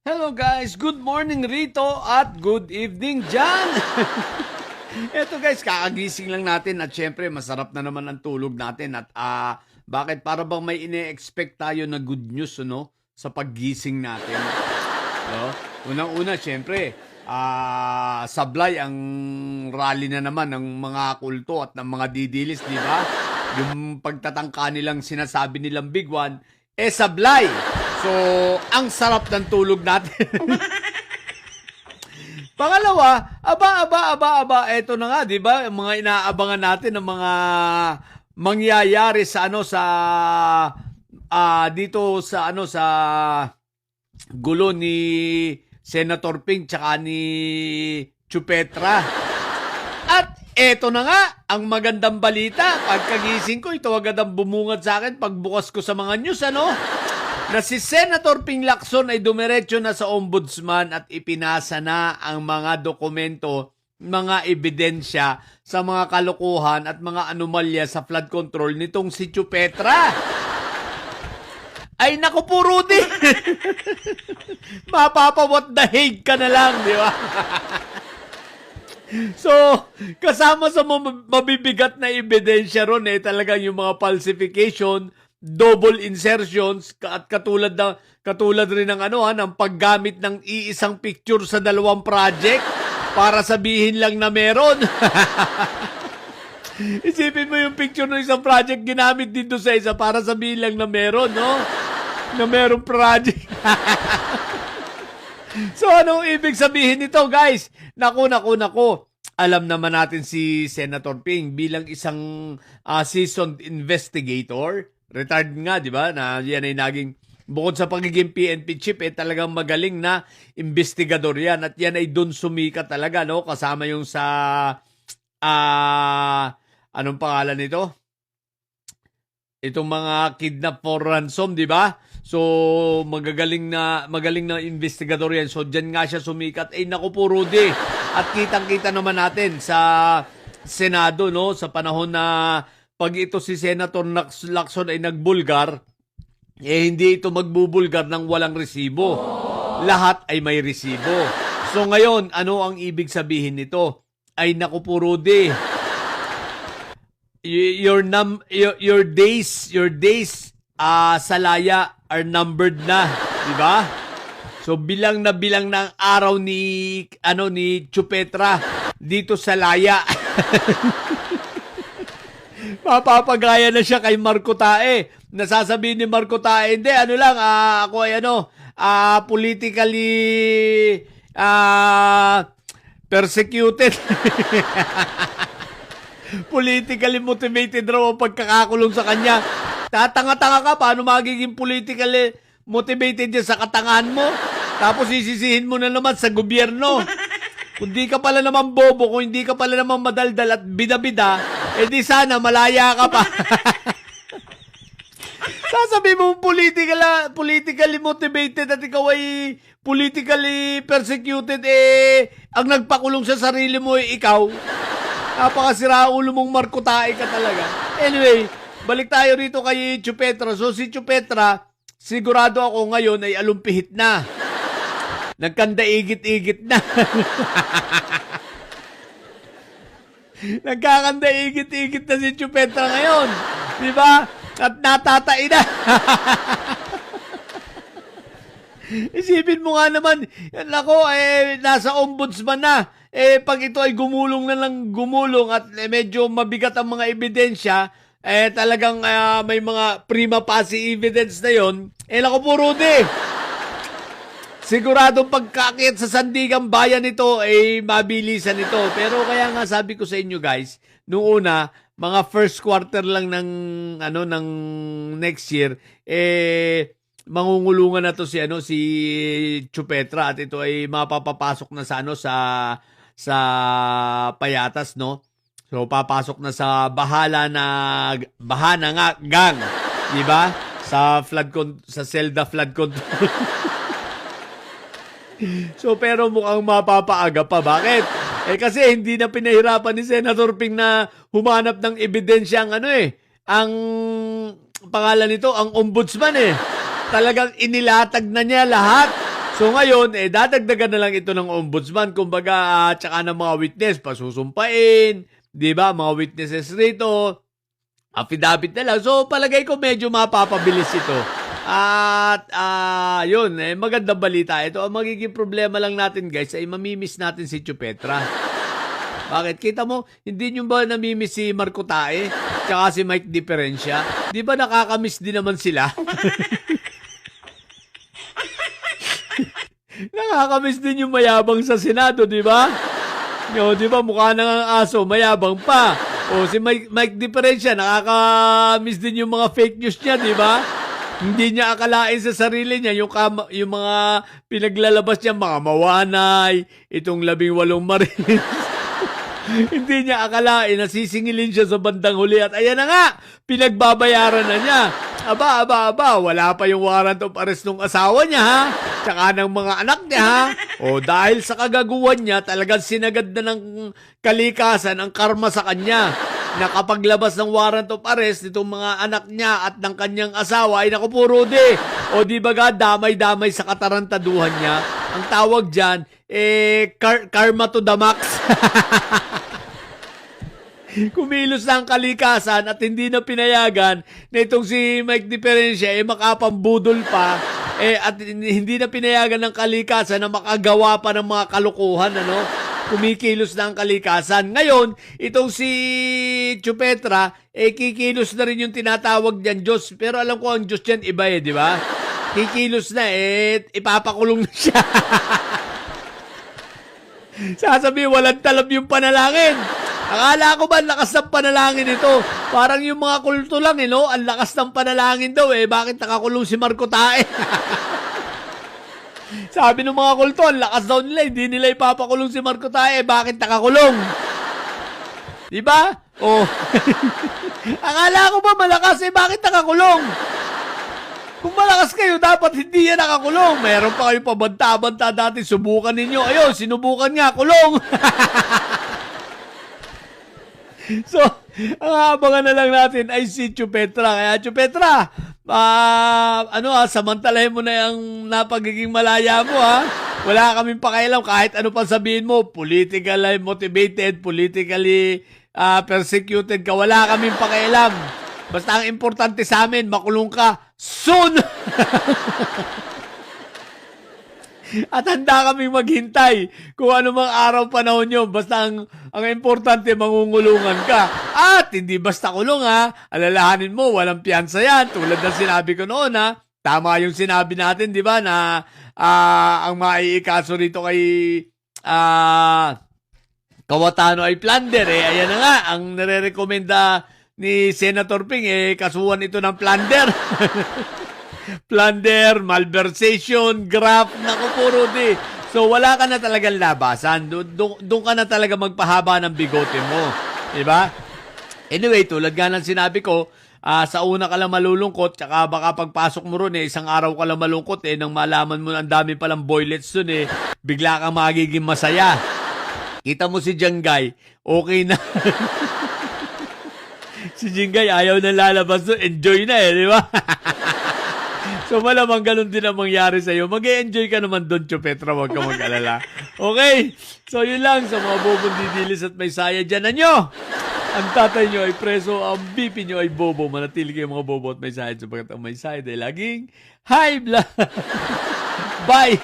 Hello guys, good morning rito at good evening dyan. Eto guys, kakagising lang natin at syempre masarap na naman ang tulog natin at bakit para bang may ine-expect tayo na good news sa paggising natin. No? Unang-una syempre, sablay ang rally na naman ng mga kulto at ng mga didilis, di ba? Yung pagtatangka nilang sinasabi nilang big one, sablay. So, ang sarap ng tulog natin. Pangalawa, eto na nga, 'di ba? Mga inaabangan natin ng mga mangyayari sa dito sa gulo ni Senator Ping tsaka ni Chupetra. At eto na nga, ang magandang balita. Pagkagising ko, ito agad ang bumungad sa akin pagbukas ko sa mga news, na si Senator Ping Lacson ay dumiretso na sa ombudsman at ipinasa na ang mga dokumento, mga ebidensya sa mga kalokohan at mga anomalya sa flood control nitong si Chupetra. Ay naku po, Rudy! Mapapa-what the Hague ka na lang, di ba? So, kasama sa mabibigat na ebidensya ron talagang yung mga falsification, double insertions at katulad rin ng ng paggamit ng iisang picture sa dalawang project para sabihin lang na meron. Isipin mo yung picture ng isang project ginamit dito sa isa para sabihin lang na meron, no? Na merong project. So anong ibig sabihin nito, guys? Naku. Alam naman natin si Senator Ping bilang isang seasoned investigator. Retired nga, di ba? Na yan ay naging, bukod sa pagiging PNP chief, talagang magaling na investigador yan. At yan ay dun sumika talaga, no? Kasama yung sa, anong pangalan nito? Itong mga kidnap for ransom, di ba? So, magaling na investigador yan. So, dyan nga siya sumikat. Naku po, Rudy. At kitang-kita naman natin sa Senado, no? Sa panahon na pag ito si Senator Lacson ay nagbulgar, hindi ito magbubulgar ng walang resibo. Lahat ay may resibo. So ngayon, ano ang ibig sabihin nito? Ay naku po, Rudy. Your days sa laya are numbered na, di ba? So bilang na ang araw ni Chupetra dito sa laya. Mapapagaya na siya kay Marco Tae. Nasasabihin ni Marco Tae, hindi, ako ay politically persecuted. Politically motivated raw ang pagkakakulong sa kanya. Tatanga-tanga ka, paano magiging politically motivated yan sa katangahan mo? Tapos isisihin mo na naman sa gobyerno. Kung di ka pala naman bobo, kung hindi ka pala naman madaldal at bida-bida, di sana malaya ka pa. Sasabi mo politically motivated at ikaw ay politically persecuted, ang nagpakulong sa sarili mo ay ikaw. Napakasira ulo mong Marco Tae ka talaga. Anyway, balik tayo rito kay Chupetra. So si Chupetra, sigurado ako ngayon ay alumpihit na. Nagkanda-igit-igit na. Nagkakanda-igit-igit na si Chupetra ngayon. Di ba? At natatain na. Isipin mo nga naman, nasa ombudsman na. Pag ito ay gumulong at medyo mabigat ang mga ebidensya, talagang may mga prima facie evidence na yon. Naku po, Rudy. Siguradong pagkakit sa sandigang bayan nito mabilisan ito. Pero kaya nga sabi ko sa inyo, guys, noong una, mga first quarter lang ng next year, mangungulungan na to si Chupetra at ito ay mapapapasok na sa payatas, no? So papasok na sa bahana nga gang, di ba? Sa Zelda flood control. So pero mukhang mapapaaga pa. Bakit? Kasi hindi na pinahirapan ni Senator Ping na humanap ng ebidensya ang pangalan nito, ang ombudsman. Talagang inilatag na niya lahat. So ngayon, dadagdagan na lang ito ng ombudsman, kumbaga, tsaka ng mga witness, pasusumpain, di ba, mga witnesses rito, affidavit na lang. So palagay ko medyo mapapabilis ito. At yun, magandang balita ito. Ang magiging problema lang natin guys ay mamimiss natin si Chupetra. Bakit? Kita mo, hindi nyo ba namimiss si Marco Tae tsaka si Mike Diferencia? Di ba nakakamiss din naman sila? Nakakamiss din yung mayabang sa Senado, di ba? Di ba mukha nang ang aso, mayabang pa. O si Mike Diferencia, nakakamiss din yung mga fake news niya, di ba? Hindi niya akalain sa sarili niya yung mga pinaglalabas niya, mga mawanay, itong 18 Marines. Hindi niya akalain na sisingilin siya sa bandang huli at ayan na nga, pinagbabayaran na niya. Aba, wala pa yung warrant of arrest ng asawa niya ha, tsaka ng mga anak niya ha. O dahil sa kagaguhan niya, talagang sinagad na ng kalikasan ang karma sa kanya. Nakapaglabas ng warrant of arrest nitong mga anak niya at ng kanyang asawa ay naku po Rudy. O di ba ga, damay-damay sa katarantaduhan niya. Ang tawag dyan, karma to the max. Kumilos na ang kalikasan at hindi na pinayagan na itong si Mike Diferencia makapambudol pa at hindi na pinayagan ng kalikasan na makagawa pa ng mga kalukuhan, ano? Kumikilos na ang kalikasan. Ngayon, itong si Chupetra, kikilos na rin yung tinatawag diyan Diyos. Pero alam ko ang Diyos diyan iba di ba? Kikilos na ipapakulong na siya. Sasabi, walang talab yung panalangin. Akala ko ba ang lakas ng panalangin ito? Parang yung mga kulto lang, no? Ang lakas ng panalangin daw, bakit nakakulong si Marco Tae? Sabi ng mga kulto, ang lakas daw nila, hindi nila ipapakulong si Marco Tae, bakit nakakulong? Diba? Oh. Akala ko ba malakas, bakit nakakulong? Kung malakas kayo, dapat hindi yan nakakulong. Meron pa kayo pabanta-banta dati, subukan ninyo. Ayun, sinubukan nga, kulong. So, ang abangan na lang natin ay si Chupetra. Kaya Chupetra, samantalahin mo na yung napagiging malaya mo, ha? Wala kaming pakialam kahit ano pa sabihin mo, politically motivated, politically persecuted ka, wala kaming pakialam. Basta ang importante sa amin, makulong ka soon! At handa kaming maghintay kung ano mang araw panahon nyo. Basta ang importante, mangungulungan ka. At hindi basta kulong ha. Alalahanin mo, walang piyansa yan. Tulad ng sinabi ko noon ha. Tama yung sinabi natin, di ba, na ang maiikaso rito kay Cayetano ay plunder. Ayan na nga, ang nare-recommenda ni Senator Ping, kasuhan ito ng plunder. Plunder, malversation, graft, naku po Rudy. So wala ka na talagang labasan. Doon ka na talaga magpahaba ng bigote mo. Diba? Anyway, tulad nga ng sinabi ko, sa una ka lang malulungkot, tsaka baka pagpasok mo ron, isang araw ka lang malungkot, nang malaman mo ang dami palang boylets dun, bigla kang magiging masaya. Kita mo si Jangay, okay na. Si Jingay, ayaw na lalabas doon, enjoy na di ba? So malamang ganun din ang mangyari sa'yo. Mag-e-enjoy ka naman doon, Chupetra, huwag ka mag-alala. Okay, so yun lang sa mga bobong didilis at may saya dyan na nyo. Ang tatay nyo ay preso, ang BP nyo ay bobo. Manatili kayo mga bobo at may saya sapagkat ang may saya ay laging high blood. Bye!